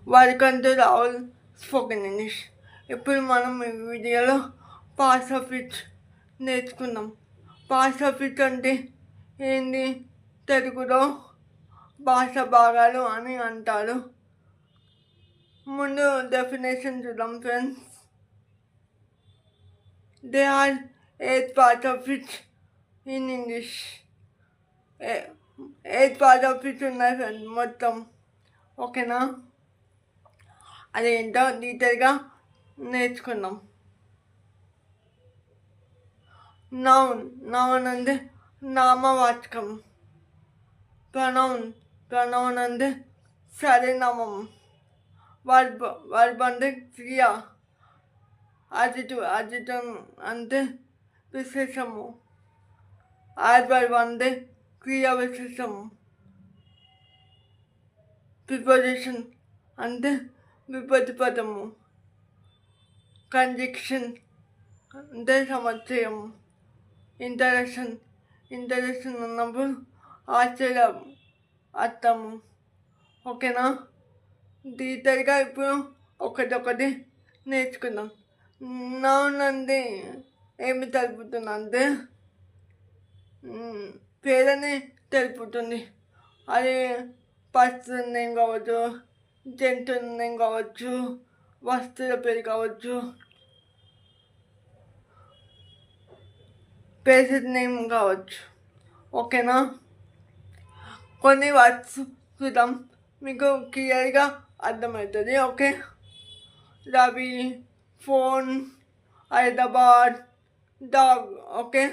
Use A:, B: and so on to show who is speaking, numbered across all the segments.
A: Welcome to Rahul spoken English. ఇప్పుడు మనం ఈ వీడియోలో పార్ట్స్ ఆఫ్ ఇట్ నేర్చుకుందాం. పార్ట్స్ ఆఫ్ ఇట్ అంటే ఏంటి? తెలుగులో భాష భాగాలు అని అంటారు. ముందు డెఫినేషన్ చూద్దాం friends. They are 8 parts of it in English. 8 parts of it ఉన్నాయి ఫ్రెండ్స్ మొత్తం. ఓకేనా? అదేంటో డీటెయిల్గా నేర్చుకుందాం. నౌన్ అంటే నామవాచకం. ప్రొనౌన్ అంటే సరినామం. వర్బ్ అంటే క్రియ. అజిటివ్ అంటే విశేషము. యాడ్వర్బ్ అంటే క్రియ విశేషము. ప్రిపోజిషన్ అంటే విపత్తి పదము. కంజంక్షన్ అంటే సముచ్చయము. ఇంటరెక్షన్ ఉన్నప్పుడు ఆశ్చర్యం అర్థము. ఓకేనా? డీటెయిల్గా ఇప్పుడు ఒకటి నేర్చుకుందాం. నౌన్ అంటే ఏమి తెలుపుతుందంటే పేరుని తెలుపుతుంది. అది పర్సన్ నేమ్ కావచ్చు, జంతువుల నేమ్ కావచ్చు, వస్తువుల పేరు కావచ్చు, ప్లేసెస్ నేమ్ కావచ్చు. ఓకేనా? కొన్ని వర్డ్స్ చూద్దాం, మీకు క్లియర్గా అర్థమవుతుంది. Okay, Ravi, phone, Hyderabad, dog. Okay,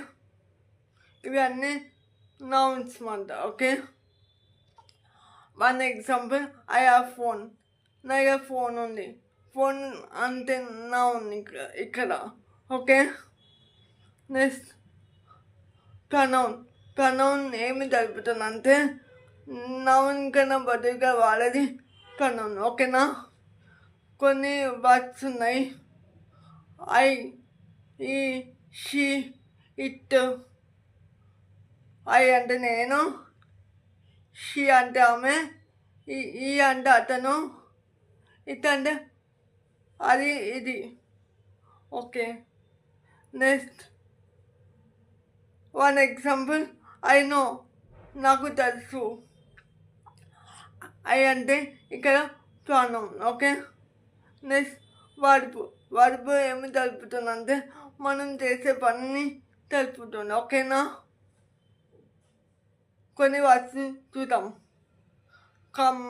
A: ఇవన్నీ నౌన్స్ మాట. Okay, one example, I have phone. నా దగ్గర ఫోన్ ఉంది. ఫోన్ అంటే నౌన్ ఇక్కడ. ఓకే, నెక్స్ట్ ప్రొనౌన్ ఏమి తెలుపుతుందంటే నౌన్ కన్నా బదులుగా వాడేది ప్రొనౌన్. ఓకేనా? కొన్ని వర్డ్స్ ఉన్నాయి. ఐ, ఈ, షీ, ఇట్. ఐ అంటే నేను, షీ అంటే ఆమె, ఈ అంటే అతను, ఇట్ అంటే అది, ఇది. Okay, next one example, I know, నాకు తెలుసు. ఐ అంటే ఇక్కడ ప్రొనౌన్. ఓకే, నెక్స్ట్ వర్బ్ ఏమి తెలుపుతుందంటే మనం చేసే పనిని తెలుపుతుంది. ఓకేనా? కొన్ని వర్డ్స్ చూద్దాం. కమ్,